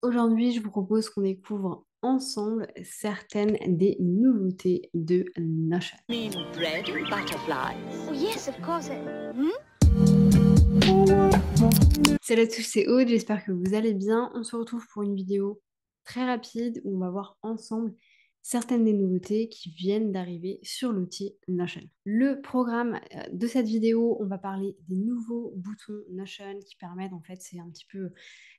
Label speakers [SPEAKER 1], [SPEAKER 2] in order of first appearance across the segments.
[SPEAKER 1] Aujourd'hui, je vous propose qu'on découvre ensemble certaines des nouveautés de Notion.
[SPEAKER 2] Mean bread and butterflies.
[SPEAKER 3] Oh, yes, of course. Hmm?
[SPEAKER 1] Salut à tous, c'est Aude, j'espère que vous allez bien. On se retrouve pour une vidéo très rapide où on va voir ensemble certaines des nouveautés qui viennent d'arriver sur l'outil Notion. Le programme de cette vidéo, on va parler des nouveaux boutons Notion qui permettent, en fait, c'est un petit peu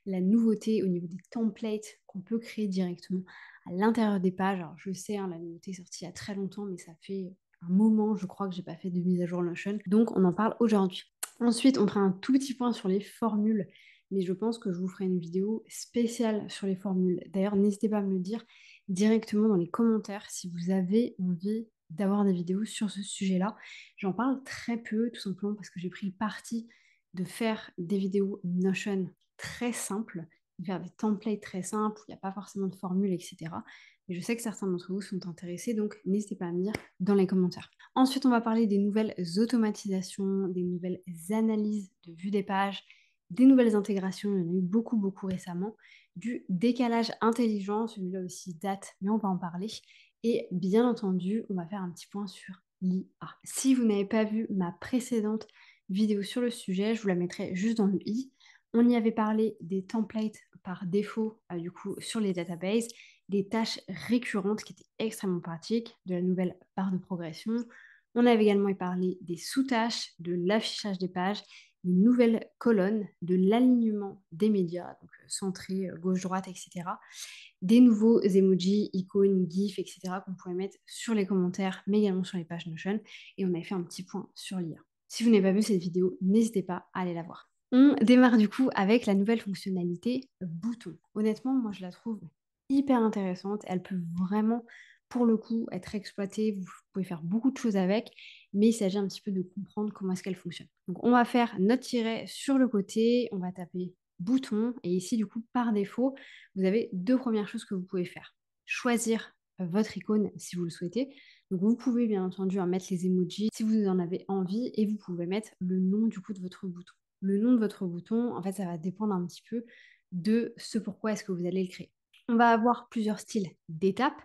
[SPEAKER 1] la nouveauté au niveau des templates qu'on peut créer directement à l'intérieur des pages. Alors je sais, hein, la nouveauté est sortie il y a très longtemps, mais ça fait un moment, je crois, que j'ai pas fait de mise à jour Notion. Donc on en parle aujourd'hui. Ensuite, on fera un tout petit point sur les formules, mais je pense que je vous ferai une vidéo spéciale sur les formules. D'ailleurs, n'hésitez pas à me le dire directement dans les commentaires si vous avez envie d'avoir des vidéos sur ce sujet-là. J'en parle très peu, tout simplement parce que j'ai pris le parti de faire des vidéos Notion très simples, de faire des templates très simples, où il n'y a pas forcément de formules, etc. Et je sais que certains d'entre vous sont intéressés, donc n'hésitez pas à me dire dans les commentaires. Ensuite, on va parler des nouvelles automatisations, des nouvelles analyses de vue des pages, des nouvelles intégrations, il y en a eu beaucoup, beaucoup récemment, du décalage intelligent, celui-là aussi date, mais on va en parler. Et bien entendu, on va faire un petit point sur l'IA. Si vous n'avez pas vu ma précédente vidéo sur le sujet, je vous la mettrai juste dans le i. On y avait parlé des templates par défaut, du coup, sur les databases, des tâches récurrentes qui étaient extrêmement pratiques, de la nouvelle barre de progression. On avait également parlé des sous-tâches, de l'affichage des pages, des nouvelles colonnes, de l'alignement des médias, donc centré, gauche-droite, etc. Des nouveaux emojis, icônes, gifs, etc. qu'on pouvait mettre sur les commentaires, mais également sur les pages Notion. Et on avait fait un petit point sur l'IA. Si vous n'avez pas vu cette vidéo, n'hésitez pas à aller la voir. On démarre du coup avec la nouvelle fonctionnalité bouton. Honnêtement, moi je la trouve hyper intéressante. Elle peut vraiment, pour le coup, être exploitée. Vous pouvez faire beaucoup de choses avec, mais il s'agit un petit peu de comprendre comment est-ce qu'elle fonctionne. Donc on va faire notre tiret sur le côté, on va taper bouton, et ici du coup par défaut, vous avez deux premières choses que vous pouvez faire. Choisir votre icône si vous le souhaitez. Donc vous pouvez bien entendu mettre les emojis si vous en avez envie, et vous pouvez mettre le nom du coup de votre bouton. Le nom de votre bouton, en fait, ça va dépendre un petit peu de ce pourquoi est-ce que vous allez le créer. On va avoir plusieurs styles d'étapes,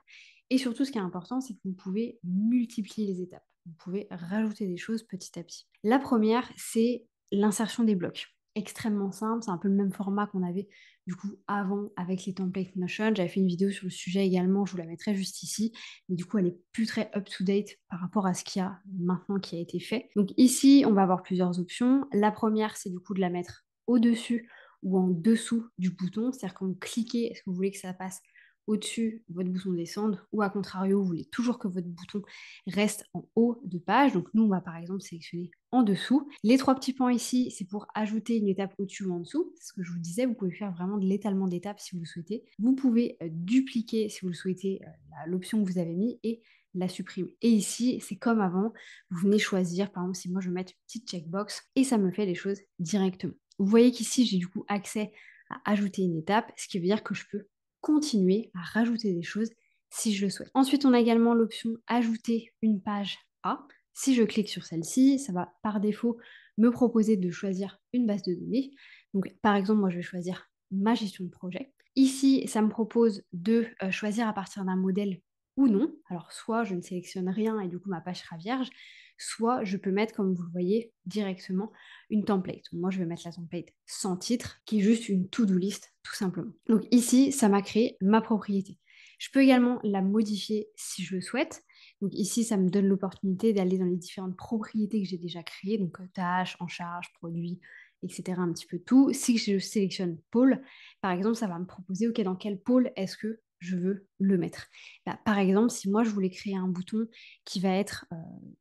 [SPEAKER 1] et surtout ce qui est important, c'est que vous pouvez multiplier les étapes. Vous pouvez rajouter des choses petit à petit. La première, c'est l'insertion des blocs. Extrêmement simple, c'est un peu le même format qu'on avait du coup avant avec les templates Notion. J'avais fait une vidéo sur le sujet également, je vous la mettrai juste ici, mais du coup elle est plus très up-to-date par rapport à ce qu'il y a maintenant qui a été fait. Donc ici, on va avoir plusieurs options. La première, c'est du coup de la mettre au-dessus ou en dessous du bouton, c'est-à-dire quand vous cliquez, est-ce que vous voulez que ça passe au-dessus, votre bouton descende, ou à contrario, vous voulez toujours que votre bouton reste en haut de page. Donc nous, on va par exemple sélectionner en dessous. Les trois petits points ici, c'est pour ajouter une étape au-dessus ou en dessous. C'est ce que je vous disais, vous pouvez faire vraiment de l'étalement d'étapes si vous le souhaitez. Vous pouvez dupliquer, si vous le souhaitez, l'option que vous avez mis et la supprimer. Et ici, c'est comme avant, vous venez choisir, par exemple, si moi je veux mettre une petite checkbox, et ça me fait les choses directement. Vous voyez qu'ici, j'ai du coup accès à ajouter une étape, ce qui veut dire que je peux continuer à rajouter des choses si je le souhaite. Ensuite, on a également l'option ajouter une page A. Si je clique sur celle-ci, ça va par défaut me proposer de choisir une base de données. Donc, par exemple, moi, je vais choisir ma gestion de projet. Ici, ça me propose de choisir à partir d'un modèle ou non. Alors, soit je ne sélectionne rien et du coup, ma page sera vierge, soit je peux mettre, comme vous le voyez, directement une template. Moi, je vais mettre la template sans titre, qui est juste une to-do list, tout simplement. Donc ici, ça m'a créé ma propriété. Je peux également la modifier si je le souhaite. Donc ici, ça me donne l'opportunité d'aller dans les différentes propriétés que j'ai déjà créées, donc tâches, en charge, produits, etc. Un petit peu tout. Si je sélectionne pôle, par exemple, ça va me proposer, OK, dans quel pôle est-ce que je veux le mettre. Bah, par exemple, si moi, je voulais créer un bouton qui va être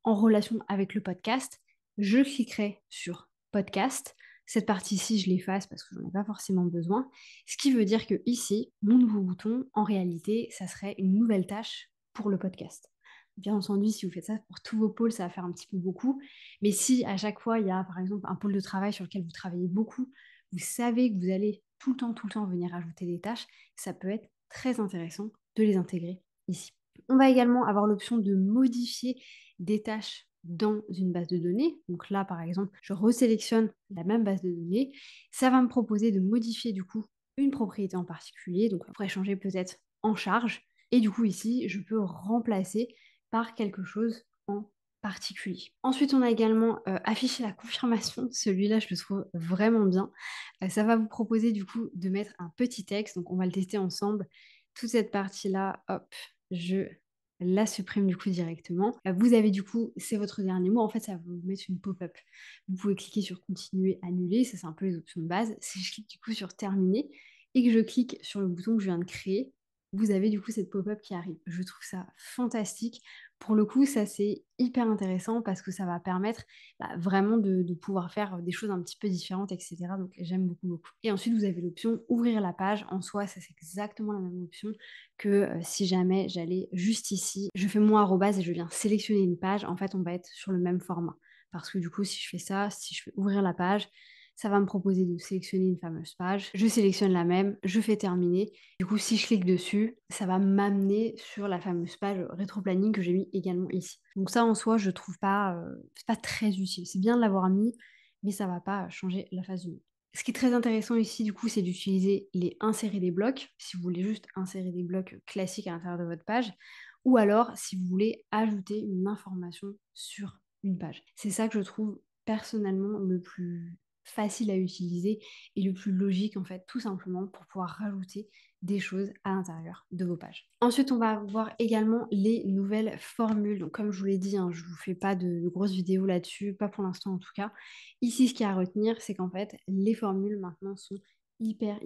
[SPEAKER 1] en relation avec le podcast, je cliquerai sur podcast. Cette partie-ci, je l'efface parce que j'en ai pas forcément besoin. Ce qui veut dire que ici, mon nouveau bouton, en réalité, ça serait une nouvelle tâche pour le podcast. Bien entendu, si vous faites ça pour tous vos pôles, ça va faire un petit peu beaucoup. Mais si à chaque fois, il y a par exemple un pôle de travail sur lequel vous travaillez beaucoup, vous savez que vous allez tout le temps venir ajouter des tâches, ça peut être très intéressant de les intégrer ici. On va également avoir l'option de modifier des tâches dans une base de données. Donc là, par exemple, je resélectionne la même base de données. Ça va me proposer de modifier du coup une propriété en particulier, donc on pourrait changer peut-être en charge. Et du coup ici, je peux remplacer par quelque chose en particulier. Ensuite, on a également affiché la confirmation. Celui-là, je le trouve vraiment bien. Ça va vous proposer du coup de mettre un petit texte. Donc, on va le tester ensemble. Toute cette partie-là, hop, je la supprime du coup directement. Vous avez du coup, c'est votre dernier mot. En fait, ça va vous mettre une pop-up. Vous pouvez cliquer sur continuer, annuler. Ça, c'est un peu les options de base. Si je clique du coup sur terminer et que je clique sur le bouton que je viens de créer, vous avez du coup cette pop-up qui arrive. Je trouve ça fantastique. Pour le coup, ça c'est hyper intéressant parce que ça va permettre vraiment de pouvoir faire des choses un petit peu différentes, etc. Donc j'aime beaucoup, beaucoup. Et ensuite, vous avez l'option ouvrir la page. En soi, ça c'est exactement la même option que si jamais j'allais juste ici, je fais mon arrobase et je viens sélectionner une page. En fait, on va être sur le même format. Parce que du coup, si je fais ça, si je fais ouvrir la page, ça va me proposer de sélectionner une fameuse page. Je sélectionne la même, je fais terminer. Du coup, si je clique dessus, ça va m'amener sur la fameuse page rétro-planning que j'ai mis également ici. Donc ça, en soi, je trouve pas, c'est pas très utile. C'est bien de l'avoir mis, mais ça va pas changer la phase du mot. Ce qui est très intéressant ici, du coup, c'est d'utiliser les insérer des blocs, si vous voulez juste insérer des blocs classiques à l'intérieur de votre page, ou alors si vous voulez ajouter une information sur une page. C'est ça que je trouve personnellement le plus facile à utiliser et le plus logique en fait, tout simplement pour pouvoir rajouter des choses à l'intérieur de vos pages. Ensuite, on va voir également les nouvelles formules. Donc, comme je vous l'ai dit, hein, je ne vous fais pas de grosses vidéos là-dessus, pas pour l'instant en tout cas. Ici, ce qu'il y a à retenir, c'est qu'en fait, les formules maintenant sont hyper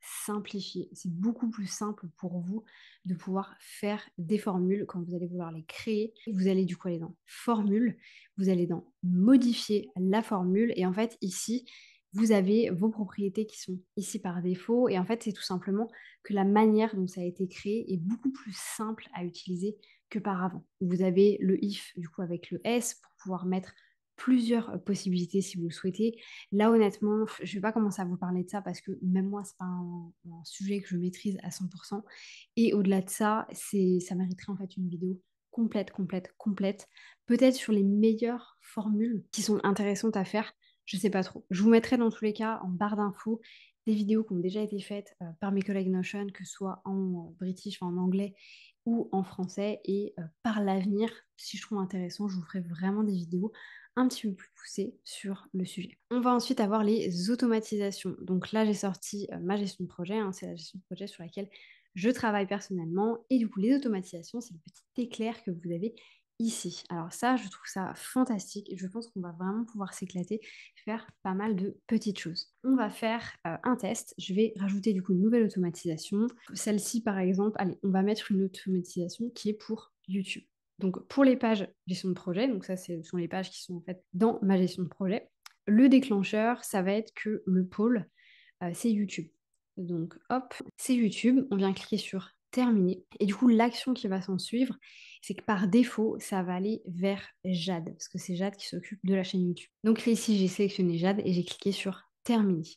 [SPEAKER 1] simplifiées. C'est beaucoup plus simple pour vous de pouvoir faire des formules quand vous allez vouloir les créer. Vous allez du coup aller dans formule, vous allez dans modifier la formule et en fait ici vous avez vos propriétés qui sont ici par défaut et en fait c'est tout simplement que la manière dont ça a été créé est beaucoup plus simple à utiliser que par avant. Vous avez le if du coup avec le s pour pouvoir mettre plusieurs possibilités si vous le souhaitez. Là honnêtement, je ne vais pas commencer à vous parler de ça parce que même moi c'est pas un sujet que je maîtrise à 100%. Et au-delà de ça, ça mériterait en fait une vidéo complète. Peut-être sur les meilleures formules qui sont intéressantes à faire, je sais pas trop. Je vous mettrai dans tous les cas en barre d'infos des vidéos qui ont déjà été faites par mes collègues Notion, que ce soit en british, enfin en anglais ou en français. Et par l'avenir, si je trouve intéressant, je vous ferai vraiment des vidéos un petit peu plus poussées sur le sujet. On va ensuite avoir les automatisations. Donc là, j'ai sorti ma gestion de projet, hein, c'est la gestion de projet sur laquelle je travaille personnellement. Et du coup, les automatisations, c'est le petit éclair que vous avez ici. Alors ça, je trouve ça fantastique et je pense qu'on va vraiment pouvoir s'éclater, faire pas mal de petites choses. On va faire un test. Je vais rajouter du coup une nouvelle automatisation. Celle-ci, par exemple, allez, on va mettre une automatisation qui est pour YouTube. Donc pour les pages gestion de projet, donc ça, ce sont les pages qui sont en fait dans ma gestion de projet. Le déclencheur, ça va être que le pôle, c'est YouTube. Donc hop, c'est YouTube. On vient cliquer sur terminer. Et du coup, l'action qui va s'en suivre, c'est que par défaut, ça va aller vers Jade, parce que c'est Jade qui s'occupe de la chaîne YouTube. Donc là, ici, j'ai sélectionné Jade et j'ai cliqué sur terminer.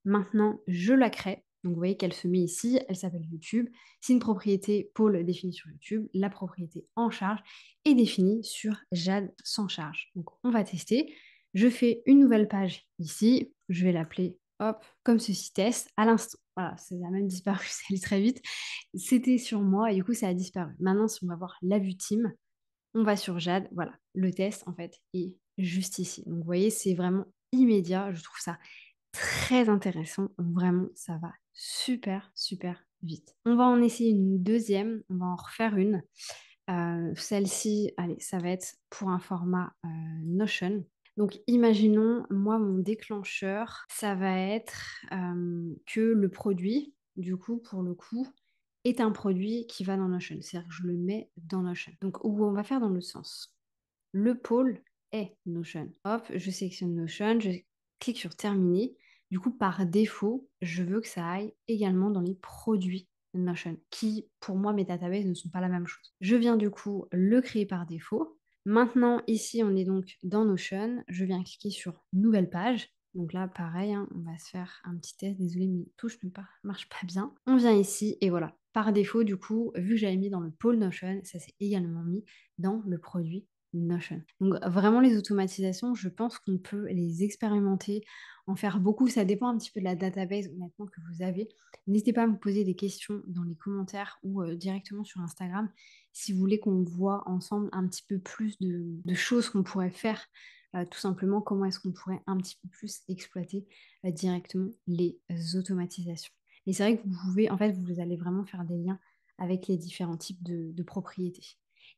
[SPEAKER 1] Maintenant, je la crée. Donc vous voyez qu'elle se met ici, elle s'appelle YouTube. C'est une propriété pôle définie sur YouTube. La propriété en charge est définie sur Jade sans charge. Donc on va tester. Je fais une nouvelle page ici. Je vais l'appeler, hop, comme ceci test à l'instant. Voilà, ça a même disparu, ça allait très vite. C'était sur moi et du coup, ça a disparu. Maintenant, si on va voir la vue team, on va sur Jade. Voilà, le test, en fait, est juste ici. Donc, vous voyez, c'est vraiment immédiat. Je trouve ça très intéressant. Vraiment, ça va super vite. On va en essayer une deuxième. On va en refaire une. Celle-ci, allez, ça va être pour un format Notion. Donc, imaginons, moi, mon déclencheur, ça va être que le produit, du coup, pour le coup, est un produit qui va dans Notion. C'est-à-dire que je le mets dans Notion. Donc, où on va faire dans le sens. Le pôle est Notion. Hop, je sélectionne Notion, je clique sur terminer. Du coup, par défaut, je veux que ça aille également dans les produits Notion, qui, pour moi, mes databases ne sont pas la même chose. Je viens du coup le créer par défaut. Maintenant, ici, on est donc dans Notion. Je viens cliquer sur Nouvelle page. Donc là, pareil, hein, on va se faire un petit test. Désolée, mes touches ne marchent pas bien. On vient ici et voilà. Par défaut, du coup, vu que j'avais mis dans le pôle Notion, ça s'est également mis dans le produit Notion. Donc vraiment les automatisations, je pense qu'on peut les expérimenter, en faire beaucoup. Ça dépend un petit peu de la database honnêtement que vous avez. N'hésitez pas à me poser des questions dans les commentaires ou directement sur Instagram si vous voulez qu'on voit ensemble un petit peu plus de choses qu'on pourrait faire. Tout simplement, comment est-ce qu'on pourrait un petit peu plus exploiter directement les automatisations. Et c'est vrai que vous pouvez, en fait, vous allez vraiment faire des liens avec les différents types de propriétés.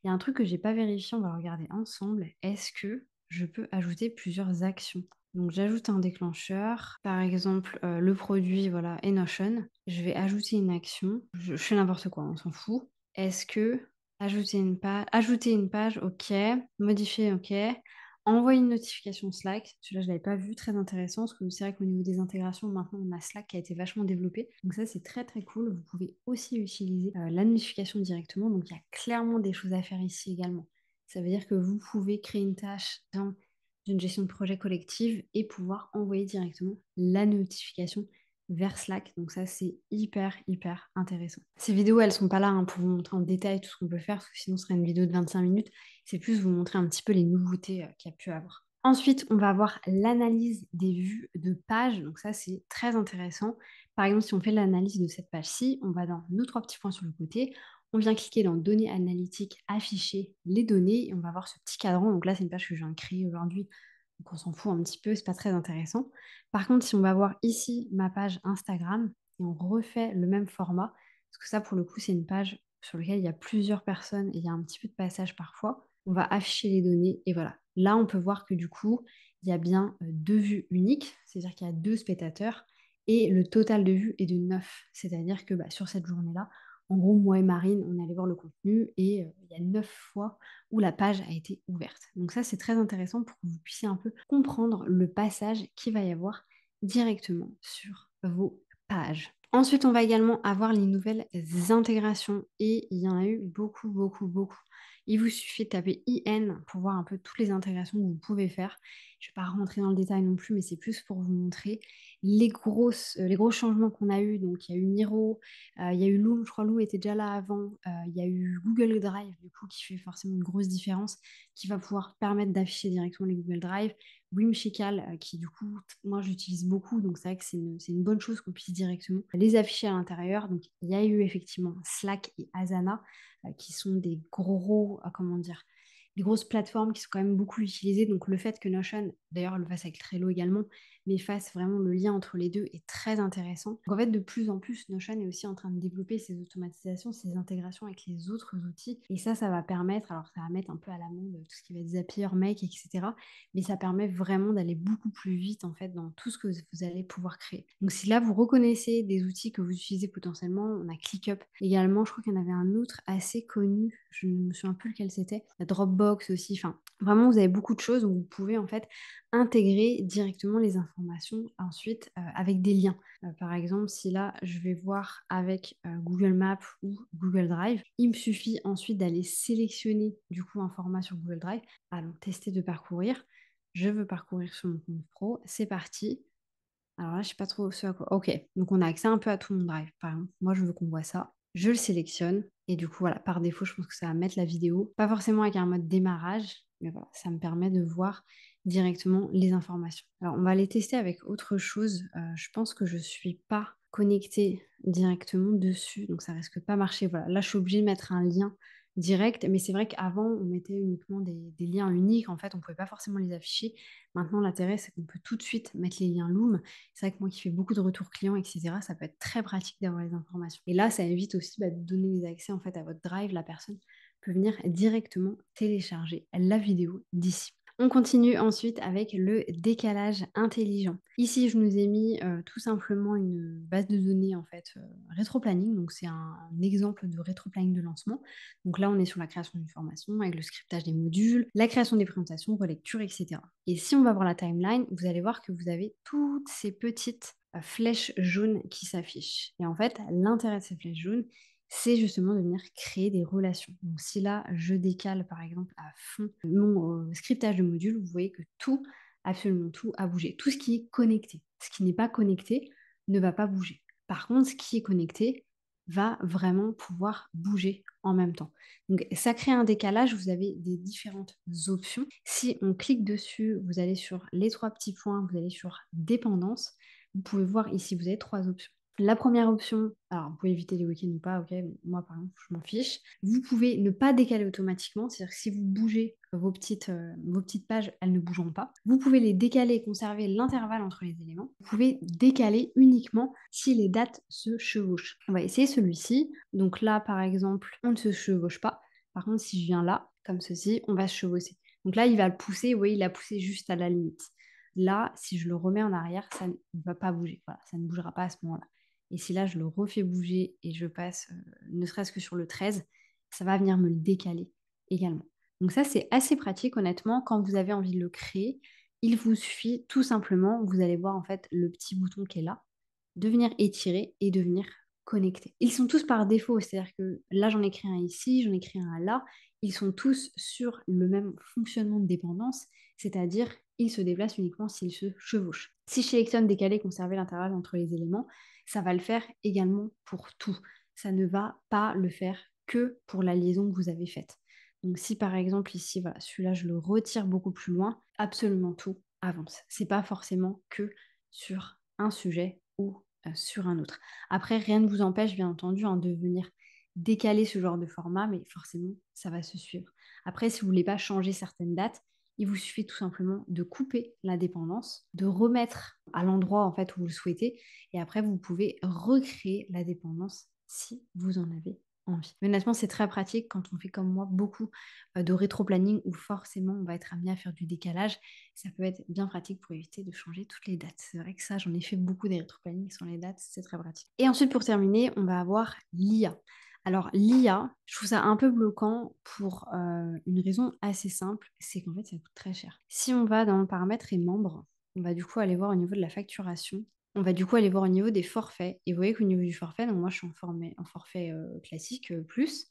[SPEAKER 1] Il y a un truc que j'ai pas vérifié, on va regarder ensemble. Est-ce que je peux ajouter plusieurs actions? Donc j'ajoute un déclencheur, par exemple le produit, voilà, est Notion. Je vais ajouter une action. Je fais n'importe quoi, on s'en fout. Est-ce que ajouter une page, ok. Modifier, ok. Envoyer une notification Slack, celui-là je l'avais pas vu, très intéressant, parce que c'est vrai qu'au niveau des intégrations, maintenant on a Slack qui a été vachement développé. Donc ça c'est très très cool. Vous pouvez aussi utiliser la notification directement. Donc il y a clairement des choses à faire ici également. Ça veut dire que vous pouvez créer une tâche dans une gestion de projet collective et pouvoir envoyer directement la notification vers Slack. Donc ça, c'est hyper, hyper intéressant. Ces vidéos, elles sont pas là hein, pour vous montrer en détail tout ce qu'on peut faire, parce que sinon ce serait une vidéo de 25 minutes. C'est plus vous montrer un petit peu les nouveautés qu'il y a pu avoir. Ensuite, on va avoir l'analyse des vues de page. Donc ça, c'est très intéressant. Par exemple, si on fait l'analyse de cette page-ci, on va dans nos trois petits points sur le côté. On vient cliquer dans Données analytiques, afficher les données, et on va voir ce petit cadran. Donc là, c'est une page que je viens de créer aujourd'hui. Donc on s'en fout un petit peu, c'est pas très intéressant. Par contre, si on va voir ici ma page Instagram et on refait le même format, parce que ça, pour le coup, c'est une page sur laquelle il y a plusieurs personnes et il y a un petit peu de passage parfois, on va afficher les données et voilà. Là, on peut voir que du coup, il y a bien deux vues uniques, c'est-à-dire qu'il y a deux spectateurs et le total de vues est de 9. C'est-à-dire que sur cette journée-là, en gros, moi et Marine, on est allé voir le contenu et il y a 9 fois où la page a été ouverte. Donc ça, c'est très intéressant pour que vous puissiez un peu comprendre le passage qu'il va y avoir directement sur vos pages. Ensuite, on va également avoir les nouvelles intégrations et il y en a eu beaucoup, beaucoup, beaucoup. Il vous suffit de taper IN pour voir un peu toutes les intégrations que vous pouvez faire. Je ne vais pas rentrer dans le détail non plus, mais c'est plus pour vous montrer les gros changements qu'on a eu. Donc, il y a eu Miro, il y a eu Loom, je crois Loom était déjà là avant. Il y a eu Google Drive, du coup, qui fait forcément une grosse différence, qui va pouvoir permettre d'afficher directement les Google Drive. Whimsical, qui du coup, moi j'utilise beaucoup, donc c'est vrai que c'est une bonne chose qu'on puisse directement les afficher à l'intérieur. Donc il y a eu effectivement Slack et Asana, qui sont des gros, comment dire, des grosses plateformes qui sont quand même beaucoup utilisées. Donc le fait que Notion, d'ailleurs le fasse avec Trello également, mais fasse vraiment le lien entre les deux est très intéressant. Donc en fait, de plus en plus, Notion est aussi en train de développer ses automatisations, ses intégrations avec les autres outils. Et ça va permettre, alors ça va mettre un peu à l'amende tout ce qui va être Zapier, Make, etc. Mais ça permet vraiment d'aller beaucoup plus vite en fait dans tout ce que vous allez pouvoir créer. Donc si là vous reconnaissez des outils que vous utilisez potentiellement, on a ClickUp également, je crois qu'il y en avait un autre assez connu, je ne me souviens plus lequel c'était, la Dropbox aussi, enfin vraiment vous avez beaucoup de choses où vous pouvez en fait intégrer directement les informations ensuite avec des liens. Par exemple, si là je vais voir avec Google Maps ou Google Drive, il me suffit ensuite d'aller sélectionner du coup un format sur Google Drive. Allons tester de parcourir. Je veux parcourir sur mon compte pro. C'est parti. Alors là, je sais pas trop ce à quoi. Ok, donc on a accès un peu à tout mon drive. Par exemple, moi, je veux qu'on voit ça. Je le sélectionne. Et du coup, voilà, par défaut, je pense que ça va mettre la vidéo. Pas forcément avec un mode démarrage, mais voilà, ça me permet de voir directement les informations. Alors, on va les tester avec autre chose. Je pense que je suis pas connectée directement dessus, donc ça risque pas marcher. Voilà, là, je suis obligée de mettre un lien direct, mais c'est vrai qu'avant, on mettait uniquement des liens uniques. En fait, on pouvait pas forcément les afficher. Maintenant, l'intérêt, c'est qu'on peut tout de suite mettre les liens Loom. C'est vrai que moi qui fais beaucoup de retours clients, etc., ça peut être très pratique d'avoir les informations. Et là, ça évite aussi de donner des accès en fait à votre drive. La personne peut venir directement télécharger la vidéo d'ici. On continue ensuite avec le décalage intelligent. Ici, je nous ai mis tout simplement une base de données en fait rétroplanning. Donc c'est un exemple de rétroplanning de lancement. Donc là, on est sur la création d'une formation avec le scriptage des modules, la création des présentations, relecture, etc. Et si on va voir la timeline, vous allez voir que vous avez toutes ces petites flèches jaunes qui s'affichent. Et en fait, l'intérêt de ces flèches jaunes, c'est justement de venir créer des relations. Donc si là, je décale par exemple à fond mon scriptage de module, vous voyez que tout, absolument tout, a bougé. Tout ce qui est connecté. Ce qui n'est pas connecté ne va pas bouger. Par contre, ce qui est connecté va vraiment pouvoir bouger en même temps. Donc ça crée un décalage, vous avez des différentes options. Si on clique dessus, vous allez sur les 3 petits points, vous allez sur dépendance. Vous pouvez voir ici, vous avez 3 options. La première option, alors vous pouvez éviter les week-ends ou pas, ok, moi par exemple, je m'en fiche. Vous pouvez ne pas décaler automatiquement, c'est-à-dire que si vous bougez vos petites pages, elles ne bougeront pas. Vous pouvez les décaler et conserver l'intervalle entre les éléments. Vous pouvez décaler uniquement si les dates se chevauchent. On va essayer celui-ci. Donc là, par exemple, on ne se chevauche pas. Par contre, si je viens là, comme ceci, on va se chevaucher. Donc là, il va le pousser, vous voyez, il l'a poussé juste à la limite. Là, si je le remets en arrière, ça ne va pas bouger. Voilà, ça ne bougera pas à ce moment-là. Et si là, je le refais bouger et je passe, ne serait-ce que sur le 13, ça va venir me le décaler également. Donc ça, c'est assez pratique, honnêtement. Quand vous avez envie de le créer, il vous suffit tout simplement, vous allez voir en fait le petit bouton qui est là, de venir étirer et de venir connecter. Ils sont tous par défaut, c'est-à-dire que là, j'en ai créé un ici, j'en ai créé un là. Ils sont tous sur le même fonctionnement de dépendance, c'est-à-dire ils se déplacent uniquement s'ils se chevauchent. Si je sélectionne décaler, conserver l'intervalle entre les éléments, ça va le faire également pour tout. Ça ne va pas le faire que pour la liaison que vous avez faite. Donc si par exemple ici, voilà, celui-là, je le retire beaucoup plus loin, absolument tout avance. C'est pas forcément que sur un sujet ou sur un autre. Après, rien ne vous empêche, bien entendu, de venir décaler ce genre de format, mais forcément, ça va se suivre. Après, si vous ne voulez pas changer certaines dates, il vous suffit tout simplement de couper la dépendance, de remettre à l'endroit en fait où vous le souhaitez, et après vous pouvez recréer la dépendance si vous en avez envie. Mais honnêtement, c'est très pratique quand on fait comme moi beaucoup de rétro-planning où forcément on va être amené à faire du décalage. Ça peut être bien pratique pour éviter de changer toutes les dates. C'est vrai que ça, j'en ai fait beaucoup des rétro-plannings sur les dates, c'est très pratique. Et ensuite, pour terminer, on va avoir l'IA. Alors, l'IA, je trouve ça un peu bloquant pour une raison assez simple, c'est qu'en fait, ça coûte très cher. Si on va dans paramètres et membres, on va du coup aller voir au niveau de la facturation. On va du coup aller voir au niveau des forfaits. Et vous voyez qu'au niveau du forfait, donc moi, je suis en forfait classique plus.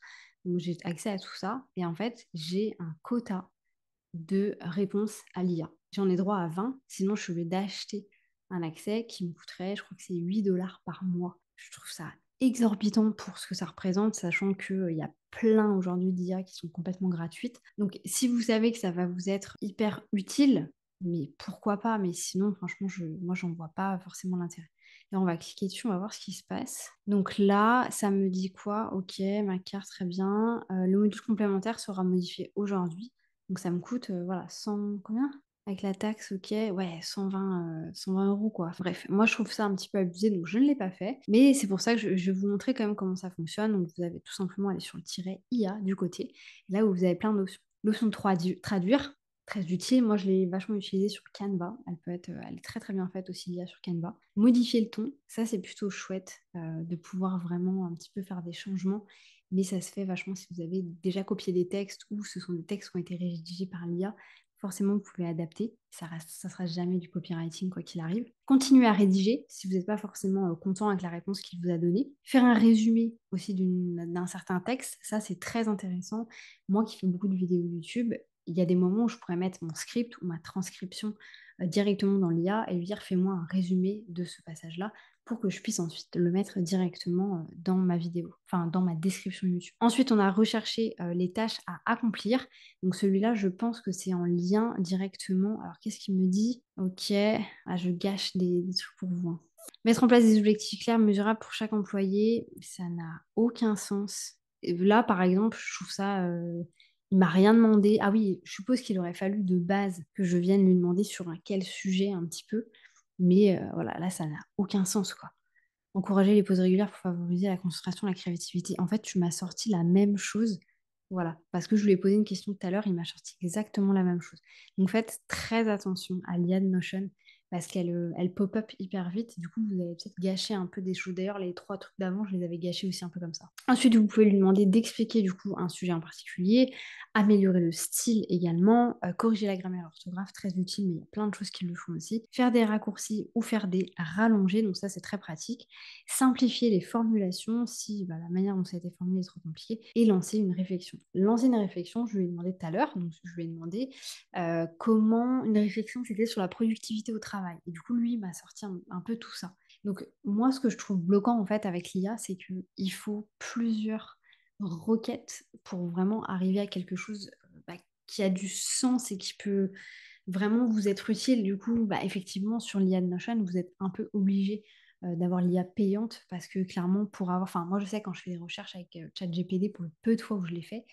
[SPEAKER 1] Donc, j'ai accès à tout ça. Et en fait, j'ai un quota de réponses à l'IA. J'en ai droit à 20, sinon je suis obligée d'acheter un accès qui me coûterait, je crois que c'est 8 $ par mois. Je trouve ça exorbitant pour ce que ça représente, sachant qu'il y a plein aujourd'hui d'IA qui sont complètement gratuites. Donc si vous savez que ça va vous être hyper utile, mais pourquoi pas, mais sinon franchement, moi j'en vois pas forcément l'intérêt. Et on va cliquer dessus, on va voir ce qui se passe. Donc là, ça me dit quoi? Ok, ma carte, très bien. Le module complémentaire sera modifié aujourd'hui. Donc ça me coûte, voilà, 100, combien? Avec la taxe, ok, ouais, 120 € quoi. Bref, moi je trouve ça un petit peu abusé, donc je ne l'ai pas fait. Mais c'est pour ça que je vais vous montrer quand même comment ça fonctionne. Donc vous avez tout simplement aller sur le tiret IA du côté, là où vous avez plein d'options. L'option de traduire, très utile. Moi je l'ai vachement utilisée sur Canva. Elle est très très bien faite aussi l'IA sur Canva. Modifier le ton, ça c'est plutôt chouette de pouvoir vraiment un petit peu faire des changements, mais ça se fait vachement si vous avez déjà copié des textes ou ce sont des textes qui ont été rédigés par l'IA. Forcément, vous pouvez adapter. Ça sera jamais du copywriting, quoi qu'il arrive. Continuez à rédiger si vous n'êtes pas forcément content avec la réponse qu'il vous a donnée. Faire un résumé aussi d'un certain texte, ça c'est très intéressant. Moi qui fais beaucoup de vidéos YouTube, il y a des moments où je pourrais mettre mon script ou ma transcription directement dans l'IA et lui dire fais-moi un résumé de ce passage-là pour que je puisse ensuite le mettre directement dans ma vidéo, enfin dans ma description YouTube. Ensuite, on a recherché les tâches à accomplir. Donc celui-là, je pense que c'est en lien directement. Alors qu'est-ce qu'il me dit? Ok, je gâche des trucs pour vous, hein. Mettre en place des objectifs clairs, mesurables pour chaque employé, ça n'a aucun sens. Et là, par exemple, je trouve ça... il m'a rien demandé. Ah oui, je suppose qu'il aurait fallu de base que je vienne lui demander sur quel sujet un petit peu. Mais voilà, là, ça n'a aucun sens, quoi. Encourager les pauses régulières pour favoriser la concentration, la créativité. En fait, tu m'as sorti la même chose. Voilà, parce que je lui ai posé une question tout à l'heure, il m'a sorti exactement la même chose. Donc faites très attention à l'IA de Notion parce qu'elle pop-up hyper vite. Du coup, vous avez peut-être gâché un peu des choses. D'ailleurs, les 3 trucs d'avant, je les avais gâchés aussi un peu comme ça. Ensuite, vous pouvez lui demander d'expliquer du coup un sujet en particulier, améliorer le style également, corriger la grammaire et l'orthographe, très utile, mais il y a plein de choses qui le font aussi. Faire des raccourcis ou faire des rallongés, donc ça c'est très pratique. Simplifier les formulations si la manière dont ça a été formulé est trop compliquée et lancer une réflexion. Lancer une réflexion, je lui ai demandé tout à l'heure, donc je lui ai demandé comment une réflexion c'était sur la productivité au travail. Et du coup, lui, il m'a sorti un peu tout ça. Donc moi, ce que je trouve bloquant en fait avec l'IA, c'est qu'il faut plusieurs requêtes pour vraiment arriver à quelque chose qui a du sens et qui peut vraiment vous être utile. Du coup, effectivement, sur l'IA de Notion, vous êtes un peu obligé d'avoir l'IA payante parce que clairement, pour avoir... Enfin, moi, je sais quand je fais des recherches avec ChatGPT, pour le peu de fois où je l'ai fait,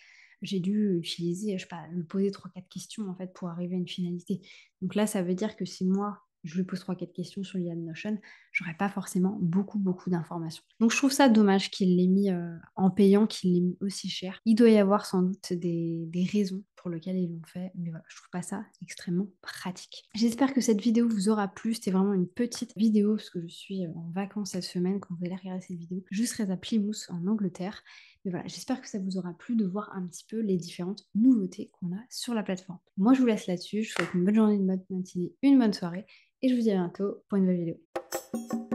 [SPEAKER 1] j'ai dû utiliser, je sais pas, lui poser trois quatre questions en fait pour arriver à une finalité. Donc là, ça veut dire que si moi, je lui pose trois quatre questions sur l'IA de Notion, j'aurais pas forcément beaucoup d'informations. Donc je trouve ça dommage qu'il l'ait mis en payant, qu'il l'ait mis aussi cher. Il doit y avoir sans doute des raisons pour lesquelles ils l'ont fait, mais voilà, je trouve pas ça extrêmement pratique. J'espère que cette vidéo vous aura plu. C'était vraiment une petite vidéo parce que je suis en vacances cette semaine quand vous allez regarder cette vidéo. Je serai à Plymouth en Angleterre. Mais voilà, j'espère que ça vous aura plu de voir un petit peu les différentes nouveautés qu'on a sur la plateforme. Moi, je vous laisse là-dessus. Je vous souhaite une bonne journée, une bonne matinée, une bonne soirée. Et je vous dis à bientôt pour une nouvelle vidéo.